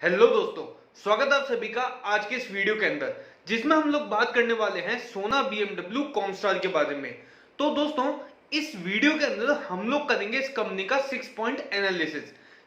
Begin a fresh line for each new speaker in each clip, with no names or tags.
Hello दोस्तों, स्वागत है आप सभी का आज के इस वीडियो के अंदर, जिसमें हम लोग बात करने वाले हैं सोना BMW कॉमस्टार के बारे में। तो दोस्तों, इस वीडियो के अंदर हम लोग करेंगे इस कंपनी का 6 पॉइंट एनालिसिस,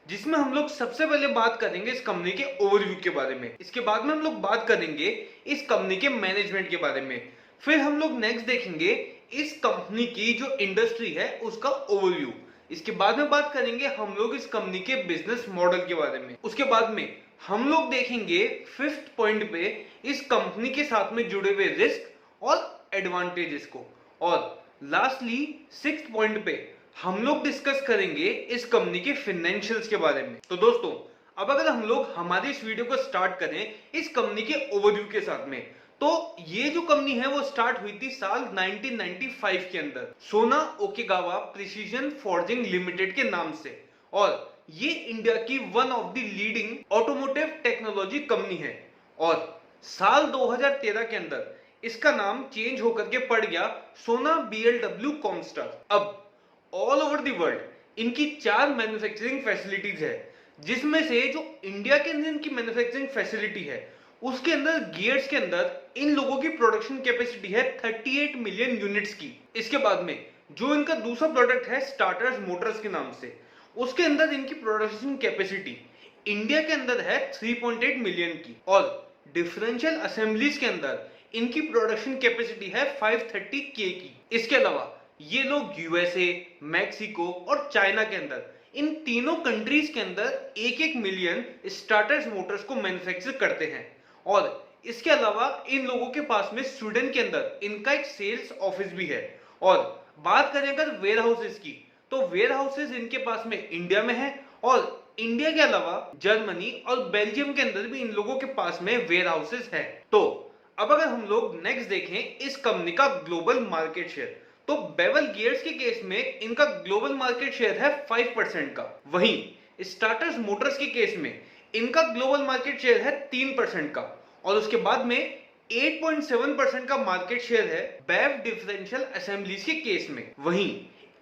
जिसमें हम लोग सबसे पहले बात करेंगे इस कंपनी के ओवरव्यू के बारे में। इसके बाद में हम लोग बात करेंगे इस कंपनी के मैनेजमेंट के बारे में। फिर हम लोग नेक्स्ट देखेंगे इस कंपनी की जो इंडस्ट्री है उसका ओवरव्यू। इसके बाद में बात करेंगे हम लोग इस कंपनी के बिजनेस मॉडल के बारे में। उसके बाद में हम लोग देखेंगे फिफ्थ पॉइंट पे इस कंपनी के साथ में जुड़े हुए रिस्क और एडवांटेजेस को, और लास्टली सिक्स्थ पॉइंट पे हम लोग डिस्कस करेंगे इस कंपनी के फाइनेंशियल्स के बारे में। तो दोस्तों, अब अगर हम लोग हमारे इस वीडियो को स्टार्ट करें इस कंपनी के ओवरव्यू के साथ में, तो ये जो कंपनी है वो स्टार्ट हुई थी साल 1995 के अंदर सोना ओकिगावा प्रिसीजन फॉर्जिंग लिमिटेड के नाम से, और ये इंडिया की one of the leading automotive technology company है। और साल 2013 के अंदर इसका नाम चेंज होकर के पड़ गया सोना BMW कॉमस्टार। अब ऑल ओवर द वर्ल्ड इनकी 4 मैन्युफैक्चरिंग फैसिलिटीज है, जिसमें से जो इंडिया के अंदर इनकी मैन्युफैक्चरिंग फैसिलिटी है उसके अंदर गियर्स के अंदर इन लोगों की प्रोडक्शन कैपेसिटी है 38 मिलियन यूनिट्स की। इसके बाद में जो इनका दूसरा प्रोडक्ट है स्टार्टर्स मोटर्स के नाम से, उसके अंदर इनकी प्रोडक्शन कैपेसिटी इंडिया के अंदर है 3.8 मिलियन की, और डिफरेंशियल असेंबलीज के अंदर इनकी प्रोडक्शन कैपेसिटी है 530 के की। इसके अलावा ये लोग यूएसए, मैक्सिको और चाइना के अंदर इन तीनों कंट्रीज के अंदर 1-1 मिलियन स्टार्टर्स मोटर्स को मैन्युफैक्चर करते हैं। और इसके अलावा इन लोगों के पास में स्वीडन के अंदर इनका एक सेल्स ऑफिस भी है। और बात करें अगर वेयर हाउसेस की, तो वेयर हाउसेस इनके पास में इंडिया में है, और इंडिया के अलावा जर्मनी और बेल्जियम के अंदर भी इन लोगों के पास में वेयर हाउसेस है। तो अब अगर हम लोग नेक्स्ट देखें इस कंपनी का ग्लोबल मार्केट शेयर, तो बेवल गियर्स के केस में इनका ग्लोबल मार्केट शेयर है 5% का। वहीं स्टार्टर्स मोटर्स के केस में इनका ग्लोबल मार्केट शेयर है 3% का, और उसके बाद में 8.7% का मार्केट शेयर है बैव डिफरेंशियल असेंबलीज के केस में। वहीं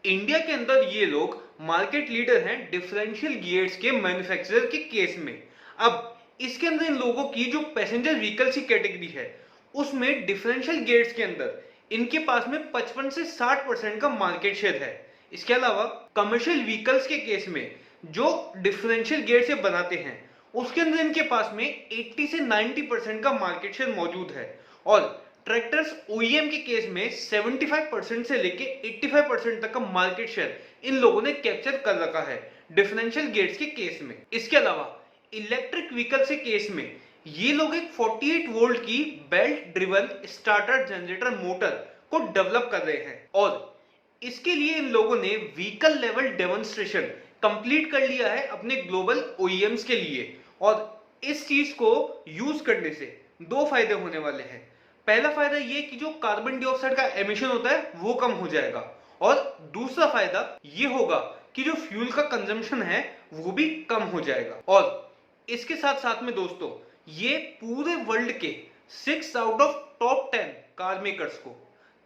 इंडिया के अंदर ये लोग मार्केट लीडर हैं डिफरेंशियल गियर्स के मैन्युफैक्चरर के केस में। अब इसके अंदर इन लोगों की जो पैसेंजर व्हीकल्स की कैटेगरी है उसमें डिफरेंशियल गियर्स के अंदर इनके पास में 55 से 60% का मार्केट शेयर है। इसके अलावा कमर्शियल व्हीकल्स के केस में जो डिफरेंशियल गियर से बनाते हैं उसके अंदर इनके पास में 80 से 90% का मार्केट शेयर मौजूद है, और ट्रैक्टर्स ओईएम के केस में 75% से लेके 85% तक का मार्केट शेयर इन लोगों ने कैप्चर कर रखा है डिफरेंशियल गियर्स के केस में। इसके अलावा इलेक्ट्रिक व्हीकल के केस में ये लोग एक 48 वोल्ट की belt driven starter generator motor को डेवलप कर रहे हैं, और इसके लिए इन लोगों ने व्हीकल लेवल डेमोन्स्ट्रेशन कंप्लीट कर लिया है अपने ग्लोबल ओईएम्स के लिए। और इस चीज को यूज करने से 2 फायदे होने वाले हैं। पहला फायदा ये कि जो कार्बन डाइऑक्साइड का एमिशन होता है वो कम हो जाएगा, और दूसरा फायदा ये होगा कि जो फ्यूल का कंजम्पशन है वो भी कम हो जाएगा। और इसके साथ साथ में दोस्तों, ये पूरे वर्ल्ड के 6 out of top 10 car makers को,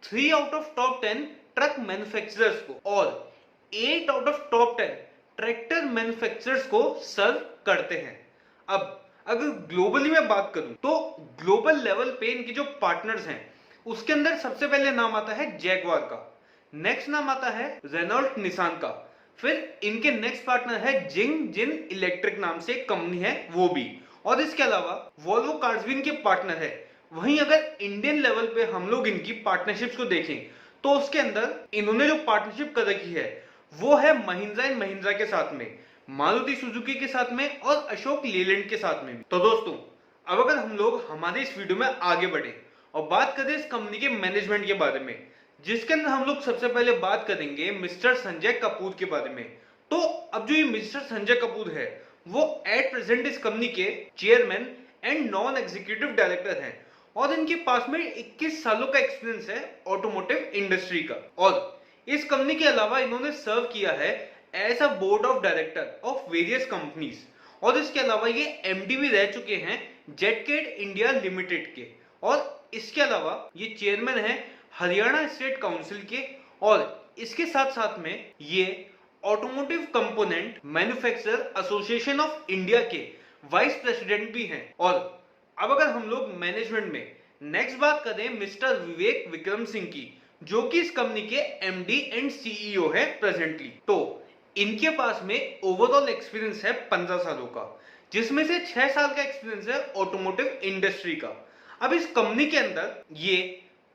3 out of top 10 truck manufacturers को, और 8 out of top 10 tractor manufacturers को सर्व करते हैं। अब अगर ग्लोबली मैं बात करूं तो ग्लोबल लेवल पे इनके जो पार्टनर्स हैं उसके अंदर सबसे पहले नाम आता है जैगवार का, नेक्स्ट नाम आता है रेनॉल्ट निसान का, फिर इनके नेक्स्ट पार्टनर है जिंग जिन इलेक्ट्रिक नाम से एक कंपनी है वो भी, और इसके अलावा वोल्वो कार्स भी इनके पार्टनर है। वहीं अगर इंडियन लेवल पे हम लोग इनकी पार्टनरशिप्स को देखें तो उसके अंदर इन्होंने जो पार्टनरशिप कर रखी है वो है महिंद्रा एंड महिंद्रा के साथ में, मारुति सुजुकी के साथ में, और अशोक लेलैंड के साथ में भी। तो दोस्तों, अब अगर हम लोग हमारे इस वीडियो में आगे बढ़े और बात करें इस कंपनी के मैनेजमेंट के बारे में, जिसके अंदर हम लोग सबसे पहले बात करेंगे मिस्टर संजय कपूर के बारे में। तो अब जो ये मिस्टर संजय कपूर है वो एट प्रेजेंट इस कंपनी के chairman and non executive director हैं, और इनके पास में 21 सालों का एक्सपीरियंस है ऑटोमोटिव इंडस्ट्री का। और इस कंपनी के अलावा इन्होंने सर्व किया है as a board of director of various companies, और इसके अलावा ये एमडी भी रह चुके हैं जेटकेट इंडिया लिमिटेड के, और इसके अलावा ये चेयरमैन है हरियाणा स्टेट काउंसिल के, और इसके साथ साथ में ये automotive component manufacturer association of India के वाइस प्रेसिडेंट भी हैं। और अब अगर हम लोग मैनेजमेंट में नेक्स्ट बात करें मिस्टर विवेक विक्रम सिंह की, जो कि इस कंपनी के एमडी एंड सीईओ है प्रेजेंटली, तो इनके पास में ओवरऑल एक्सपीरियंस है 15 सालों का, जिसमें से 6 साल का एक्सपीरियंस है ऑटोमोटिव इंडस्ट्री का। अब इस कंपनी के अंदर ये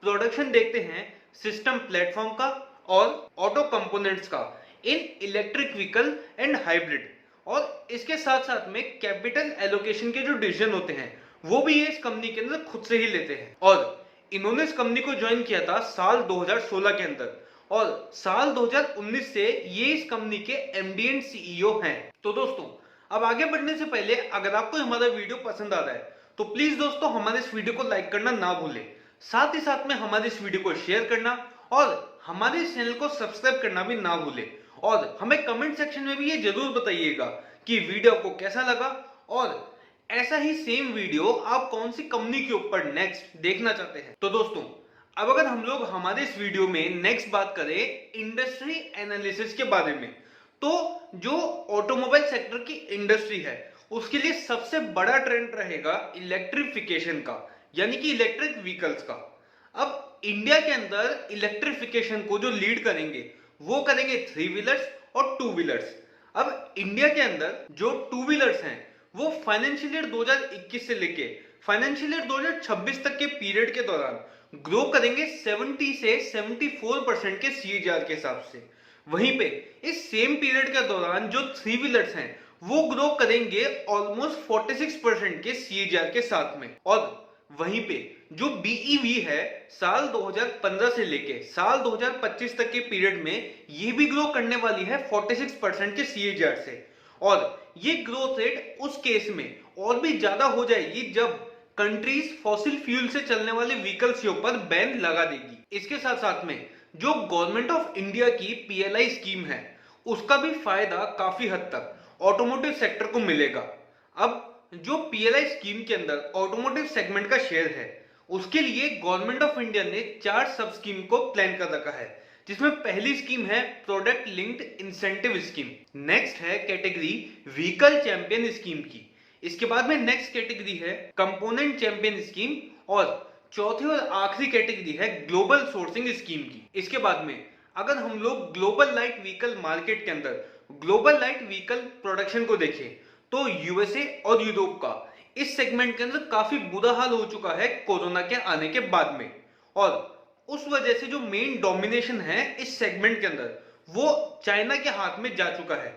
प्रोडक्शन देखते हैं सिस्टम प्लेटफॉर्म का और ऑटो कंपोनेंट्स का इन इलेक्ट्रिक व्हीकल एंड हाइब्रिड, और इसके साथ साथ में कैपिटल एलोकेशन के जो डिसीजन होते हैं वो भी ये इस कंपनी के अंदर खुद से ही लेते हैं। और इन्होंने इस कंपनी को ज्वाइन किया था साल 2016 के अंदर, और साल 2019 से ये इस कंपनी के एमडी एंड सीईओ हैं। तो दोस्तों अब आगे बढ़ने से पहले अगर आपको हमारा वीडियो पसंद आ रहा है तो प्लीज दोस्तों हमारे इस वीडियो को लाइक करना ना भूलें, साथ ही साथ में हमारे इस वीडियो को शेयर करना और हमारे इस चैनल को सब्सक्राइब करना भी ना भूलें। और हमें कमेंट सेक्शन में भी ये जरूर बताइएगा कि वीडियो आपको कैसा लगा, और ऐसा ही सेम वीडियो आप कौन सी कंपनी के ऊपर नेक्स्ट देखना चाहते हैं। तो दोस्तों अब अगर हम लोग हमारे इस वीडियो में नेक्स्ट बात करें इंडस्ट्री एनालिसिस के बारे में, तो जो ऑटोमोबाइल सेक्टर की इंडस्ट्री है उसके लिए सबसे बड़ा ट्रेंड रहेगा इलेक्ट्रिफिकेशन का, यानी कि इलेक्ट्रिक व्हीकल्स का। अब इंडिया के अंदर इलेक्ट्रिफिकेशन को जो लीड करेंगे वो करेंगे 3 व्हीलर्स और 2 व्हीलर्स। अब इंडिया के अंदर जो 2 व्हीलर्स हैं वो फाइनेंशियल ईयर 2021 से लेके फाइनेंशियल ईयर 2026 तक के पीरियड के दौरान ग्रो करेंगे 70 से 74% के सीएजीआर के हिसाब से। वहीं पे इस सेम पीरियड के दौरान जो 3 व्हीलर्स हैं वो ग्रो करेंगे ऑलमोस्ट 46% के सीएजीआर के साथ में। और वहीं पे जो बीईवी है साल 2015 से लेके साल 2025 तक के पीरियड में ये भी ग्रो करने वाली है 46% के सीएजीआर से। और ये ग्रोथ रेट उस केस में और भी ज्यादा हो जाएगी जब कंट्रीज फॉसिल फ्यूल से चलने वाले व्हीकल्स के ऊपर बैन लगा देगी। इसके साथ साथ में जो गवर्नमेंट ऑफ इंडिया की पीएलआई स्कीम है उसका भी फायदा काफी हद तक ऑटोमोटिव सेक्टर को मिलेगा। अब जो पीएलआई स्कीम के अंदर ऑटोमोटिव सेगमेंट का शेयर है उसके लिए गवर्नमेंट ऑफ इंडिया ने 4 सब स्कीम को प्लान कर रखा है, जिसमें पहली स्कीम है product linked incentive scheme, next है कैटेगरी व्हीकल चैंपियन स्कीम की, इसके बाद में नेक्स्ट कैटेगरी है कंपोनेंट चैंपियन स्कीम, और चौथी और आखिरी कैटेगरी है ग्लोबल सोर्सिंग स्कीम की। इसके बाद में अगर हम लोग ग्लोबल लाइट व्हीकल मार्केट के अंदर ग्लोबल लाइट व्हीकल प्रोडक्शन को देखें तो यूएसए और यूरोप का इस सेगमेंट के अंदर काफी बुरा हाल हो चुका है कोरोना के आने के बाद में, और उस वजह से जो मेन डोमिनेशन है इस सेगमेंट के अंदर वो चाइना के हाथ में जा चुका है।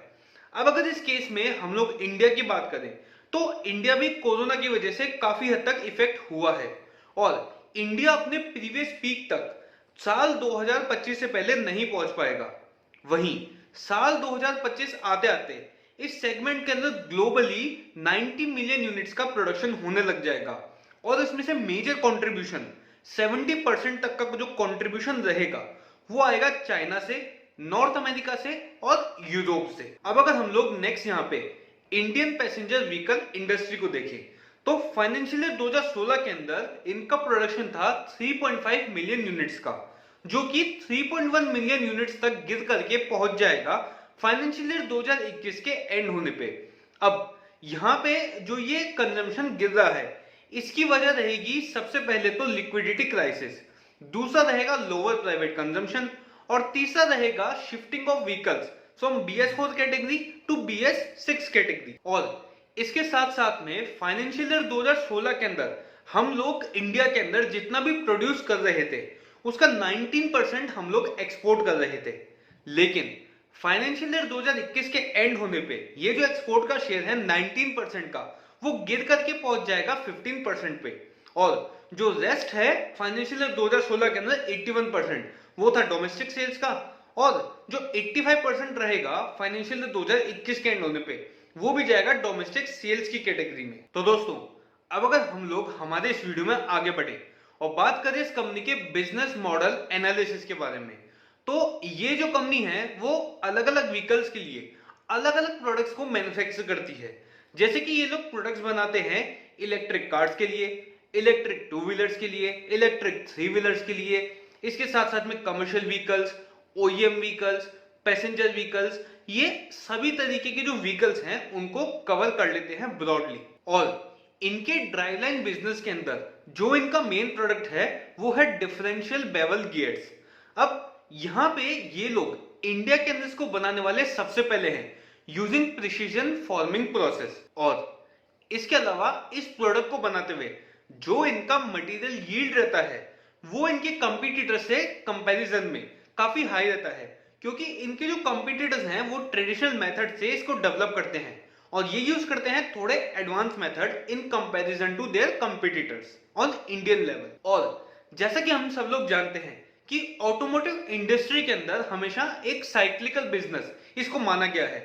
अब अगर इस केस में हम लोग इंडिया की बात करें तो इंडिया भी कोरोना की वजह से काफी हद तक इफेक्ट हुआ है, और इंडिया अपने प्रीवियस पीक तक साल 2025 से पहले नहीं पहुंच पाएगा। वहीं साल 2025 आते आते इस सेगमेंट के अंदर ग्लोबली 90 मिलियन यूनिट्स का प्रोडक्शन होने लग जाएगा, और इसमें से मेजर कंट्रीब्यूशन 70% तक का जो कंट्रीब्यूशन रहेगा वो आएगा चाइना से, नॉर्थ अमेरिका से और यूरोप से। अब अगर हम लोग नेक्स्ट यहाँ पे इंडियन पैसेंजर व्हीकल इंडस्ट्री को देखें तो फाइनेंशियल ईयर 2016 के अंदर इनका प्रोडक्शन था 3.5 मिलियन यूनिट्स का, जो कि 3.1 मिलियन यूनिट्स तक गिर करके पहुंच जाएगा फाइनेंशियल ईयर 2021 के एंड होने पे। अब यहाँ पे जो ये कंजम्पशन गिर रहा है इसकी वजह रहेगी सबसे पहले तो लिक्विडिटी क्राइसिस, दूसरा रहेगा लोअर प्राइवेट कंजम्पशन, और तीसरा रहेगा shifting of vehicles from BS4 category to BS6 category. और इसके साथ साथ में फाइनेंशियल ईयर 2016 के अंदर हम लोग इंडिया के अंदर जितना भी प्रोड्यूस कर रहे थे उसका 19% हम लोग एक्सपोर्ट कर रहे थे, लेकिन फाइनेंशियल ईयर 2021 के एंड होने पे ये जो एक्सपोर्ट का शेयर है 19% का वो गिर करके पहुंच जाएगा 15% पे, और जो रेस्ट है फाइनेंशियल ईयर 2016 के अंदर 81% वो था डोमेस्टिक सेल्स का, और जो 85% रहेगा फाइनेंशियल ईयर 2021 के एंड होने पे वो भी जाएगा डोमेस्टिक सेल्स की कैटेगरी में। तो दोस्तों अब अगर हम लोग हमारे इस वीडियो में आगे बढ़े और बात करें इस कंपनी के बिजनेस मॉडल एनालिसिस के बारे में, तो ये जो कंपनी है वो अलग अलग व्हीकल्स के लिए अलग अलग प्रोडक्ट्स को मैन्युफैक्चर करती है। जैसे कि ये लोग प्रोडक्ट्स बनाते हैं इलेक्ट्रिक कार्स के लिए, इलेक्ट्रिक 2 व्हीलर्स के लिए, इलेक्ट्रिक 3 व्हीलर्स के लिए, इसके साथ साथ में commercial vehicles, OEM vehicles, passenger vehicles, ये सभी तरीके के जो व्हीकल्स हैं उनको कवर कर लेते हैं ब्रॉडली। और इनके ड्राइवलाइन बिजनेस के अंदर जो इनका मेन प्रोडक्ट है वो है डिफरेंशियल बेवल गियर्स। अब यहाँ पे ये लोग इंडिया के अंदर इसको बनाने वाले सबसे पहले हैं यूजिंग प्रिसीजन फॉर्मिंग प्रोसेस। और इसके अलावा इस प्रोडक्ट को बनाते हुए जो इनका मटेरियल यील्ड रहता है वो इनके कंपटीटर से कंपैरिजन में काफी हाई रहता है, क्योंकि इनके जो कंपटीटर्स हैं वो ट्रेडिशनल मेथड से इसको डेवलप करते हैं और ये यूज करते हैं थोड़े advance method in comparison to their competitors on Indian level. और जैसा कि हम सब लोग जानते हैं कि ऑटोमोटिव इंडस्ट्री के अंदर हमेशा एक साइक्लिकल बिजनेस इसको माना गया है,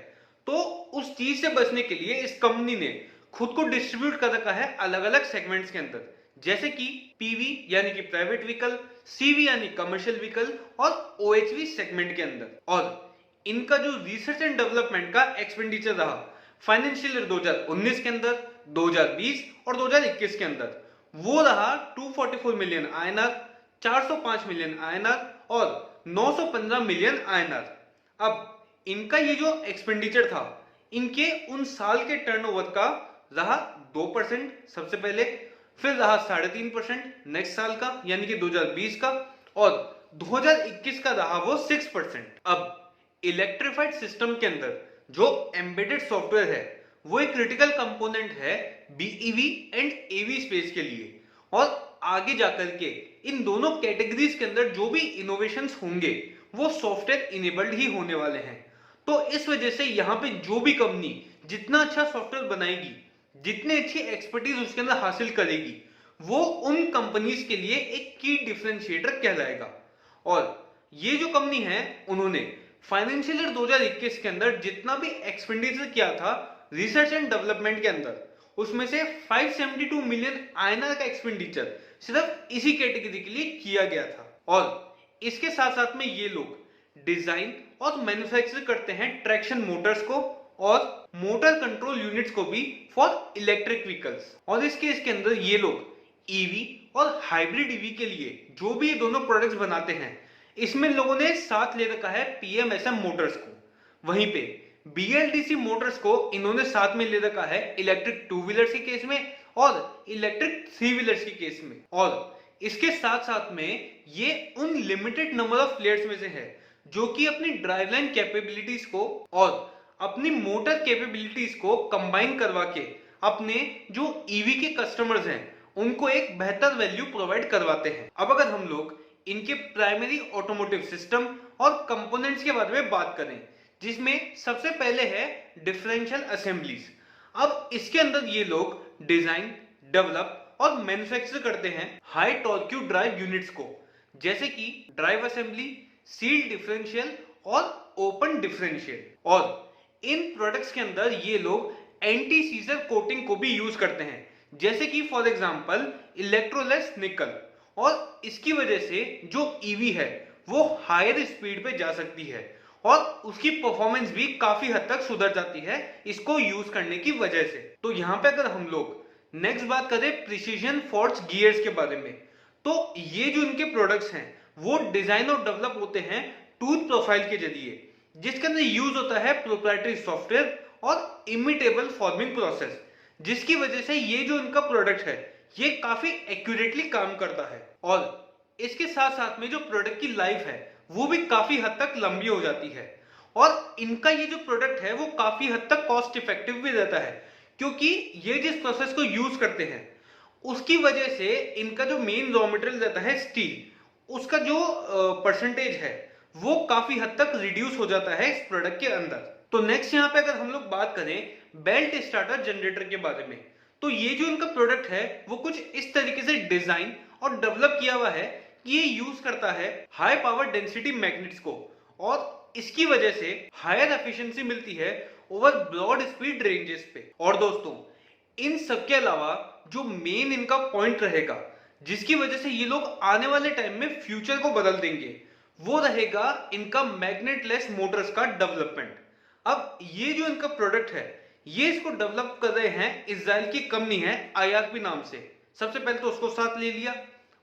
तो उस चीज से बचने के लिए इस कंपनी ने खुद को डिस्ट्रीब्यूट कर रखा है अलग अलग सेगमेंट्स के अंदर, जैसे कि पीवी यानी कि प्राइवेट व्हीकल, सीवी यानी कमर्शियल व्हीकल और ओएचवी सेगमेंट के अंदर। और इनका जो रिसर्च एंड डेवलपमेंट का एक्सपेंडिचर रहा फाइनेंशियल ईयर 2019 के अंदर, 2020 और 2021 के अंदर, वो रहा 244 मिलियन आईएनआर, 405 मिलियन आईएनआर और 915 मिलियन आईएनआर। अब इनका ये जो एक्सपेंडिचर था इनके उन साल के टर्नओवर का रहा 2% सबसे पहले, फिर रहा 3.5% नेक्स्ट साल का यानी कि 2020 का, और 2021 का रहा वो 6%। अब इलेक्ट्रिफाइड सिस्टम के अंदर जो एम्बेडेड सॉफ्टवेयर है वो एक क्रिटिकल कंपोनेंट है बीईवी एंड एवी स्पेस के लिए, और आगे जाकर के इन दोनों कैटेगरीज के अंदर जो भी इनोवेशंस होंगे वो सॉफ्टवेयर इनेबल्ड ही होने वाले हैं। तो इस वजह से यहाँ पे जो भी कंपनी जितना अच्छा सॉफ्टवेयर बनाएगी, जितनी अच्छी एक्सपर्टीज उसके अंदर हासिल करेगी, वो उन कंपनीज के लिए एक की डिफरेंशिएटर कहलाएगा। और ये जो कंपनी है उन्होंने फाइनेंशियल ईयर 2021 के अंदर जितना भी एक्सपेंडिचर किया था रिसर्च एंड डेवलपमेंट के अंदर, उसमें से 572 मिलियन आईएनआर का एक्सपेंडिचर सिर्फ इसी कैटेगरी के लिए किया गया था। और इसके साथ साथ में ये लोग डिजाइन और मैन्युफैक्चर करते हैं ट्रैक्शन मोटर्स को और मोटर कंट्रोल यूनिट्स को भी फॉर इलेक्ट्रिक व्हीकल्स। और इस केस के अंदर ये लोग ईवी और हाइब्रिड ईवी के लिए जो भी ये दोनों प्रोडक्ट्स बनाते हैं इसमें लोगों ने साथ ले रखा है पीएमएसएम मोटर्स को। वहीं पे बीएलडीसी मोटर्स को इन्होंने साथ में ले रखा है इलेक्ट्रिक टू व्हीलर्स के केस में और इलेक्ट्रिक थ्री व्हीलर्स के केस में। और इसके साथ साथ में ये उन लिमिटेड नंबर ऑफ प्लेयर्स में से है जो कि अपनी ड्राइवलाइन कैपेबिलिटीज को और अपनी मोटर कैपेबिलिटीज को कंबाइन करवा के अपने जो ईवी के कस्टमर्स हैं उनको एक बेहतर वैल्यू प्रोवाइड करवाते हैं। अब अगर हम लोग इनके प्राइमरी ऑटोमोटिव सिस्टम और कंपोनेंट्स के बारे में बात करें, जिसमें सबसे पहले है डिफरेंशियल असेंबलीज। अब इसके अंदर ये लोग डिजाइन, डेवलप और मैन्युफैक्चर करते हैं हाई टॉर्क्यू ड्राइव यूनिट्स को, जैसे कि ड्राइव असेंबली, सील्ड डिफरेंशियल और ओपन डिफरेंशियल। और इन प्रोडक्ट्स के अंदर ये लोग एंटी सीजर कोटिंग को भी यूज करते हैं, जैसे कि फॉर एग्जांपल इलेक्ट्रोलेस निकल। और इसकी वजह से जो ईवी है वो हायर स्पीड पे जा सकती है और उसकी परफॉर्मेंस भी काफी हद तक सुधर जाती है इसको यूज करने की वजह से। तो यहाँ पे अगर हम लोग नेक्स्ट बात करें प्रिसीजन फोर्स गियर्स के बारे में, तो ये जो इनके प्रोडक्ट्स हैं वो डिजाइन और डेवलप होते हैं टूथ प्रोफाइल के जरिए, जिसके अंदर यूज होता है प्रोप्राइटरी सॉफ्टवेयर और इमिटेबल फॉर्मिंग प्रोसेस, जिसकी वजह से ये जो इनका प्रोडक्ट है ये काफी एक्यूरेटली काम करता है। और इसके साथ साथ में जो प्रोडक्ट की लाइफ है वो भी काफी हद तक लंबी हो जाती है। और इनका ये जो प्रोडक्ट है वो काफी हद तक कॉस्ट इफेक्टिव भी रहता है, क्योंकि ये जिस प्रोसेस को यूज करते हैं उसकी वजह से इनका जो मेन रॉ मटेरियल रहता है स्टील, उसका जो परसेंटेज है वो काफी हद तक रिड्यूस हो जाता है इस प्रोडक्ट के अंदर। तो नेक्स्ट यहाँ पे अगर हम लोग बात करें बेल्ट स्टार्टर जनरेटर के बारे में, तो ये जो इनका प्रोडक्ट है वो कुछ इस तरीके से डिजाइन और डेवलप किया हुआ है कि ये यूज करता है हाई पावर डेंसिटी मैग्नेट्स को, और इसकी वजह से हायर एफिशिएंसी मिलती है ओवर ब्रॉड स्पीड रेंजेस पे। और दोस्तों इन सब के अलावा जो मेन इनका पॉइंट रहेगा जिसकी वजह से ये लोग आने वाले टाइम में फ्यूचर को बदल देंगे, वो रहेगा इनका मैग्नेटलेस मोटर्स का डेवलपमेंट। अब ये जो इनका प्रोडक्ट है ये इसको डेवलप कर रहे हैं इजराइल की कंपनी है आईआरपी नाम से, सबसे पहले तो उसको साथ ले लिया।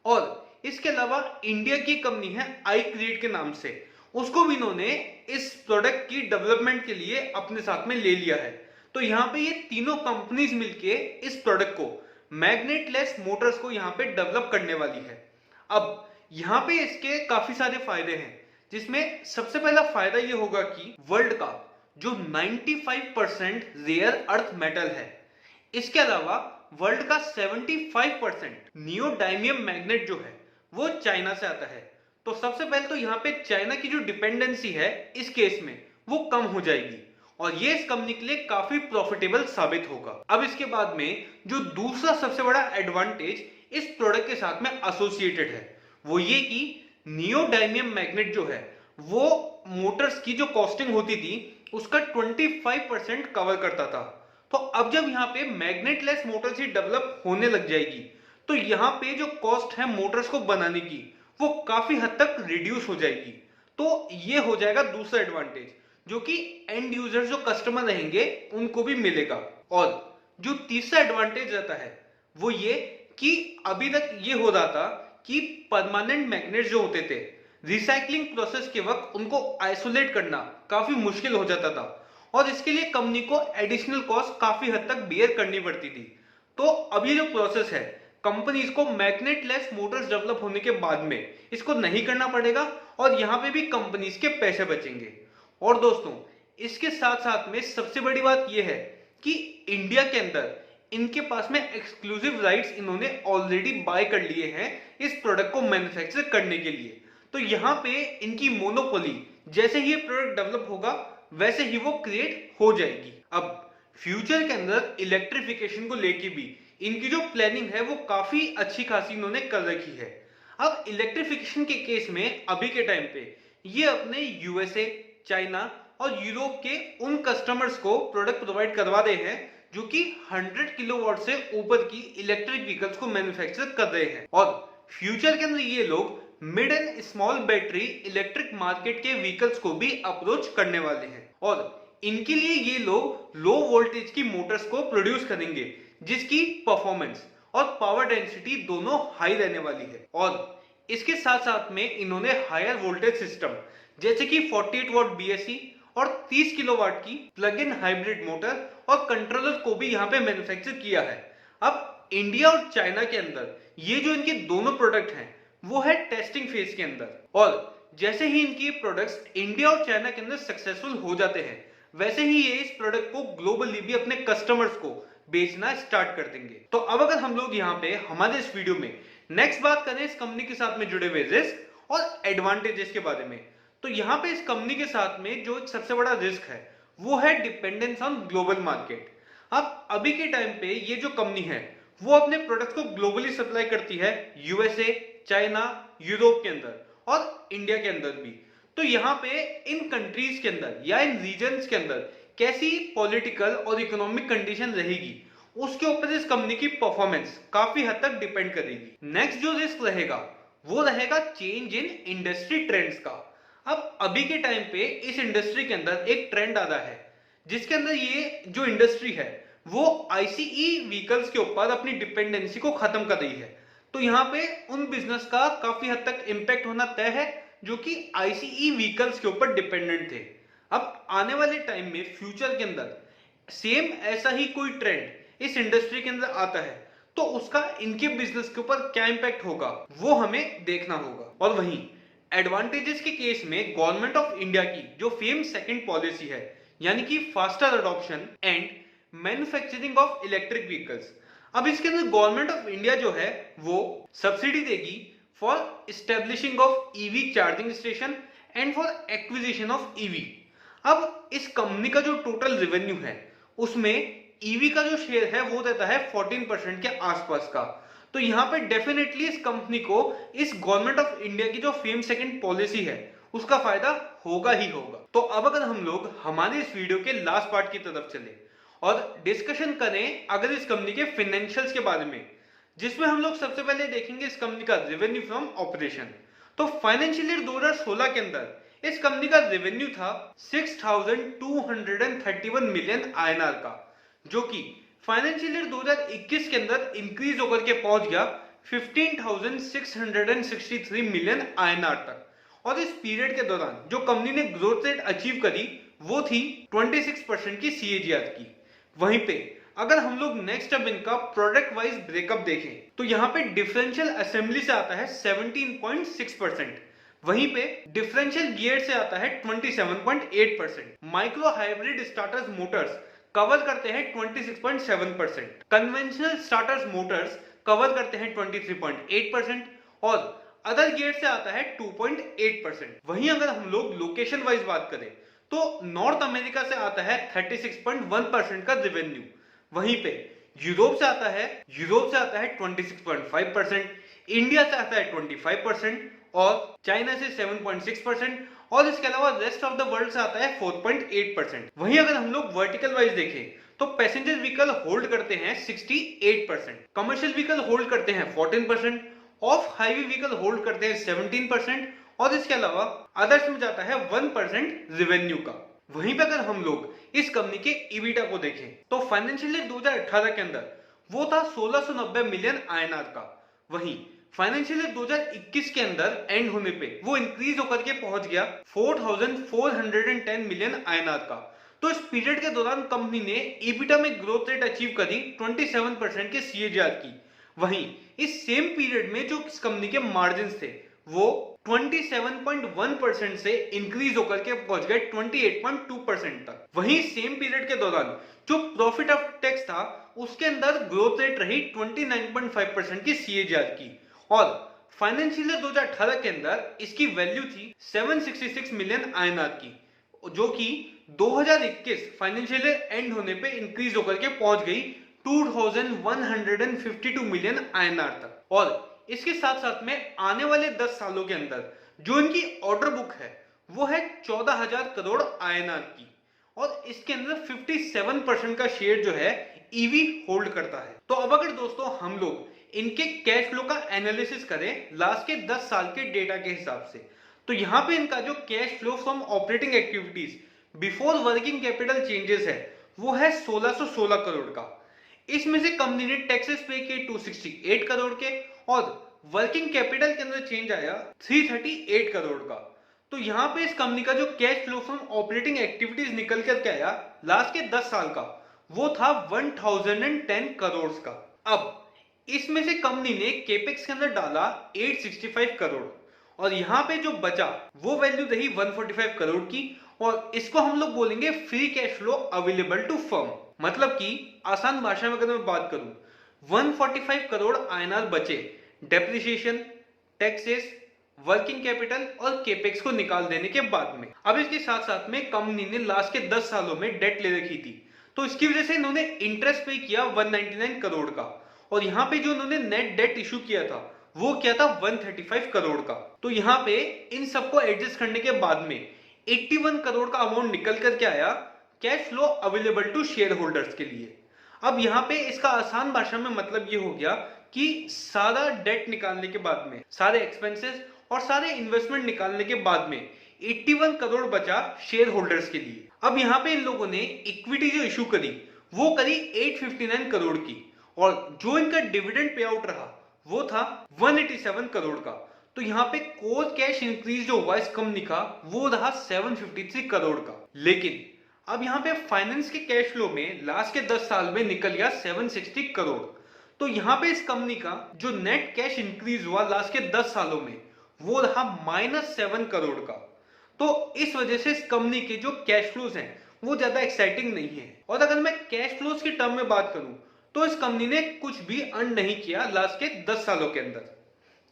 और इसके अलावा इंडिया की कंपनी है आई क्रिएट के नाम से, उसको भी इन्होंने इस प्रोडक्ट की डेवलपमेंट के लिए अपने साथ में ले लिया है। तो यहाँ पे ये तीनों कंपनीज मिलके इस प्रोडक्ट को, मैग्नेटलेस मोटर्स को यहाँ पे डेवलप करने वाली है। अब यहाँ पे इसके काफी सारे फायदे हैं, जिसमें सबसे पहला फायदा ये होगा कि वर्ल्ड का जो 95% रेयर अर्थ मेटल है, इसके अलावा वर्ल्ड का 75% नियोडायमियम मैग्नेट जो है वो चाइना से आता है। तो सबसे पहले तो यहाँ पे चाइना की जो डिपेंडेंसी है इस केस में वो कम हो जाएगी और ये इस कंपनी के लिए काफी प्रॉफिटेबल साबित होगा। अब इसके बाद में जो दूसरा सबसे बड़ा एडवांटेज इस प्रोडक्ट के साथ में एसोसिएटेड है वो ये कि नियोडायमियम मैग्नेट जो है वो मोटर्स की जो कॉस्टिंग होती थी उसका 25% कवर करता था। तो अब जब यहाँ पे मैग्नेटलेस मोटर्स ही डेवलप होने लग जाएगी तो यहाँ पे जो कॉस्ट है मोटर्स को बनाने की वो काफी हद तक रिड्यूस हो जाएगी। तो ये हो जाएगा दूसरा एडवांटेज, जो कि एंड यूजर जो कस्टमर रहेंगे उनको भी मिलेगा। और जो तीसरा एडवांटेज रहता है वो ये कि अभी तक ये हो रहा था कि परमानेंट मैग्नेट जो होते थे, रिसाइकलिंग प्रोसेस के वक्त उनको आइसोलेट करना काफी मुश्किल हो जाता था और इसके लिए कंपनी को एडिशनल कॉस्ट काफी हद तक बेयर करनी पड़ती थी। तो अब ये जो प्रोसेस है कंपनीज को मैग्नेटलेस मोटर्स डेवलप होने के बाद में इसको नहीं करना पड़ेगा और यहाँ पे भी कंपनीज के पैसे बचेंगे। और दोस्तों इसके साथ साथ में सबसे बड़ी बात यह है कि इंडिया के अंदर इनके पास में एक्सक्लूसिव राइट्स इन्होंने ऑलरेडी बाय कर लिए हैं इस प्रोडक्ट को मैन्युफैक्चर करने के लिए। तो यहाँ पे इनकी मोनोपोली, जैसे ही ये प्रोडक्ट डेवलप होगा वैसे ही वो क्रिएट हो जाएगी। अब फ्यूचर के अंदर इलेक्ट्रिफिकेशन को लेके भी इनकी जो प्लानिंग है वो काफी अच्छी खासी इन्होंने कर रखी है। अब इलेक्ट्रिफिकेशन के केस में अभी के टाइम पे ये अपने यूएसए, चाइना और यूरोप के उन कस्टमर्स को प्रोडक्ट प्रोवाइड करवा रहे हैं जो कि 100 किलोवाट से ऊपर की इलेक्ट्रिक व्हीकल्स को मैन्युफैक्चर कर रहे हैं। और फ्यूचर के अंदर ये लोग mid and small battery electric market के व्हीकल्स को भी अप्रोच करने वाले हैं और इनके लिए ये लोग लो वोल्टेज की मोटर्स को प्रोड्यूस करेंगे जिसकी परफॉर्मेंस और पावर डेंसिटी दोनों हाई रहने वाली है। और इसके साथ साथ में इन्होंने हायर वोल्टेज सिस्टम जैसे कि 48 वॉट बीएससी और 30 किलोवाट की प्लग इन हाइब्रिड मोटर और कंट्रोलर को भी यहाँ पे मैन्युफैक्चर किया है। अब इंडिया और चाइना के अंदर ये जो इनके दोनों प्रोडक्ट हैं वो है टेस्टिंग फेज के अंदर और जैसे ही इनकी प्रोडक्ट्स इंडिया और चाइना के अंदर सक्सेसफुल हो जाते हैं वैसे ही ये इस प्रोडक्ट को ग्लोबली भी अपने कस्टमर्स को बेचना स्टार्ट कर देंगे। तो अब अगर हम लोग यहाँ पे हमारे इस वीडियो में नेक्स्ट बात करें इस कंपनी के साथ में जुड़े हुए रिस्क और एडवांटेजेस के बारे में, तो यहाँ पे इस कंपनी के साथ में जो सबसे बड़ा रिस्क है वो है डिपेंडेंस ऑन ग्लोबल मार्केट। अब अभी के टाइम पे ये जो कंपनी है वो अपने प्रोडक्ट को ग्लोबली सप्लाई करती है यूएसए, चाइना, यूरोप के अंदर और इंडिया के अंदर भी। तो यहाँ पे इन कंट्रीज के अंदर या इन रीजन्स के अंदर कैसी पॉलिटिकल और इकोनॉमिक कंडीशन रहेगी उसके ऊपर इस कंपनी की परफॉर्मेंस काफी हद तक डिपेंड करेगी। नेक्स्ट जो रिस्क रहेगा वो रहेगा चेंज इन इंडस्ट्री ट्रेंड्स का। अब अभी के टाइम पे इस इंडस्ट्री के अंदर एक ट्रेंड आ रहा है जिसके अंदर ये जो इंडस्ट्री है वो आईसीई व्हीकल्स के ऊपर अपनी डिपेंडेंसी को खत्म कर रही है। तो यहाँ पे उन बिजनेस का काफी हद तक इंपैक्ट होना तय है जो कि आईसीई व्हीकल्स के ऊपर डिपेंडेंट थे। अब आने वाले टाइम में फ्यूचर के अंदर सेम ऐसा ही कोई ट्रेंड इस इंडस्ट्री के अंदर आता है तो उसका इनके बिजनेस के ऊपर क्या इंपैक्ट होगा वो हमें देखना होगा। और वहीं एडवांटेजेस के केस में गवर्नमेंट ऑफ इंडिया की जो फेम सेकंड पॉलिसी है यानी कि faster adoption and manufacturing of electric vehicles, अब इसके अंदर गवर्नमेंट ऑफ इंडिया जो है वो सब्सिडी देगी for establishing of EV charging station and for acquisition of EV. अब इस कंपनी का जो टोटल रेवेन्यू है उसमें ईवी का जो शेयर है वो रहता है 14% के आसपास का। तो यहाँ पे डेफिनेटली इस कंपनी को इस गवर्नमेंट ऑफ इंडिया की जो फेम सेकंड पॉलिसी है उसका फायदा होगा ही होगा। तो अब अगर हम लोग हमारे इस वीडियो के लास्ट पार्ट की तरफ चले और डिस्कशन करें अगर इस कंपनी के फाइनेंशियल्स के बारे में, जिसमें हम लोग सबसे पहले देखेंगे इस कंपनी का रेवेन्यू फ्रॉम ऑपरेशन। तो फाइनेंशियल ईयर 2016 के अंदर इस कंपनी का रेवेन्यू था 6,231 मिलियन आईएनआर का, जो कि फाइनेंशियल ईयर 2021 के अंदर इंक्रीज होकर के पहुंच गया 15,663 मिलियन आईएनआर तक। और इस पीरियड के दौरान जो कंपनी ने ग्रोथ रेट अचीव करी वो थी 26% की CAGR की। वहीं पे अगर हम लोग नेक्स्ट अब इनका प्रोडक्ट वाइज ब्रेकअप देखें तो यहाँ पे डिफरेंशियल असेंबली से आता है 17.6%, वहीं पे डिफरेंशियल गियर से आता है 27.8%, micro hybrid starters Motors cover करते हैं 26.7%, कन्वेंशनल स्टार्टर्स मोटर्स कवर करते हैं 23.8% और अदर गियर से आता है 2.8%। वहीं अगर हम लोग लोकेशन वाइज बात करें तो नॉर्थ अमेरिका से आता है 36.1% का रेवेन्यू, वहीं पे यूरोप से आता है 26.5%, इंडिया से आता है 25% और चाइना से 7.6% और इसके अलावा रेस्ट ऑफ द वर्ल्ड से आता है 4.8%। वहीं अगर हम लोग वर्टिकल वाइज देखें तो पैसेंजर व्हीकल होल्ड करते हैं 68%, कमर्शियल व्हीकल होल्ड करते हैं 14%, ऑफ हाईवे व्हीकल होल्ड करते हैं 17% और इसके अलावा अदर्स में जाता है 1% रेवेन्यू का। वहीं पे अगर हम लोग इस कंपनी के ईबिटा को देखें तो फाइनेंशियल ईयर 2018 के अंदर वो था 1690 मिलियन INR का, वहीं फाइनेंशियल ईयर 2021 के अंदर एंड होने पे वो इंक्रीज होकर के पहुंच गया 4410 मिलियन INR का। तो इस पीरियड के दौरान कंपनी ने ईबिटा में ग्रोथ रेट अचीव करी 27% के CAGR की। वहीं इस सेम पीरियड में जो इस कंपनी के मार्जिन थे वो 27.1% से इंक्रीज होकर के पहुंच गए 28.2% तक। वहीं सेम पीरियड के दौरान जो प्रॉफिट आफ्टर टैक्स था उसके अंदर ग्रोथ रेट रही 29.5% की CAGR की और फाइनेंशियल ईयर 2018 के अंदर इसकी वैल्यू थी 766 मिलियन INR की, जो कि 2021 फाइनेंशियल ईयर एंड होने पे इंक्रीज होकर के पहुंच गई 2152 मिलियन INR तक। और इसके साथ साथ में आने वाले 10 सालों के अंदर जो इनकी ऑर्डर बुक है वो है 14,000 करोड़ INR की और इसके अंदर 57% का शेयर जो है ईवी होल्ड करता है। तो अब अगर दोस्तों हम लोग इनके कैश फ्लो का एनालिसिस करें लास्ट के 10 साल के डेटा के हिसाब से तो यहाँ पे इनका जो cash flow from operating activities before working capital changes है वो है 1616 करोड़ का। इसमें से कंपनी ने टैक्सेस पे किए 268 करोड़ के और वर्किंग कैपिटल के अंदर चेंज आया 338 करोड़ का। तो यहाँ पे इस कंपनी का जो cash flow from operating activities निकल करके आया लास्ट के 10 साल का वो था 1010 करोड़ का। अब इसमें से कंपनी ने केपेक्स के अंदर डाला 865 करोड़ और यहाँ पे जो बचा वो वैल्यू रही 145 करोड़ की और इसको हम लोग बोलेंगे free cash flow available to firm. मतलब कि आसान भाषा में अगर मैं बात करूं 145 करोड़ INR बचे डेप्रिसिएशन, टैक्सेस, वर्किंग कैपिटल और केपेक्स को निकाल देने के बाद में। अब इसके साथ साथ में कंपनी ने लास्ट के 10 सालों में डेट ले रखी थी तो इसकी वजह से इन्होंने इंटरेस्ट पे किया 199 करोड़ का और यहाँ पे जो उन्होंने नेट डेट इशू किया था वो क्या था 135 करोड़ का। तो यहाँ पे इन सबको एडजस्ट करने के बाद में 81 करोड़ का अमाउंट निकल करके आया cash flow available to shareholders के लिए। अब यहाँ पे इसका आसान भाषा में मतलब ये हो गया कि सारा डेट निकालने के बाद में सारे एक्सपेंसेस और सारे इन्वेस्टमेंट निकालने के बाद में 81 करोड़ बचा शेयर होल्डर्स के लिए। अब यहाँ पे इन लोगों ने इक्विटी जो इशू करी वो करी 859 करोड़ की और जो इनका डिविडेंड पे आउट रहा वो था 187 करोड़ का। तो यहाँ पे कोर कैश इंक्रीज जो हुआ इस कंपनी का वो रहा 753 करोड़ का। लेकिन अब यहाँ पे फाइनेंस के कैश फ्लो में लास्ट के 10 साल में निकल गया 760 करोड़। तो यहाँ पे इस कंपनी का जो नेट कैश इंक्रीज हुआ लास्ट के 10 सालों में वो रहा -7 करोड़ का। तो इस वजह से इस कंपनी के जो कैश फ्लोज हैं वो ज्यादा एक्साइटिंग नहीं है। और अगर मैं कैश फ्लोज के टर्म में बात करूं तो इस कंपनी ने कुछ भी अर्न नहीं किया लास्ट के 10 सालों के अंदर।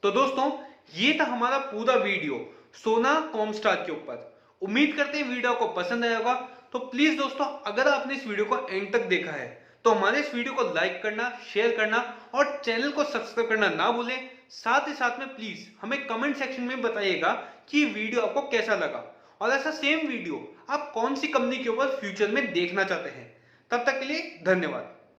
तो दोस्तों ये था हमारा पूरा वीडियो सोना कॉमस्टार के ऊपर। उम्मीद करते हैं वीडियो को पसंद आया होगा। तो प्लीज दोस्तों अगर आपने इस वीडियो को एंड तक देखा है तो हमारे इस वीडियो को लाइक करना, शेयर करना और चैनल को सब्सक्राइब करना ना भूलें। साथ ही साथ में प्लीज हमें कमेंट सेक्शन में बताइएगा कि वीडियो आपको कैसा लगा और ऐसा सेम वीडियो आप कौन सी कंपनी के ऊपर फ्यूचर में देखना चाहते हैं। तब तक के लिए धन्यवाद।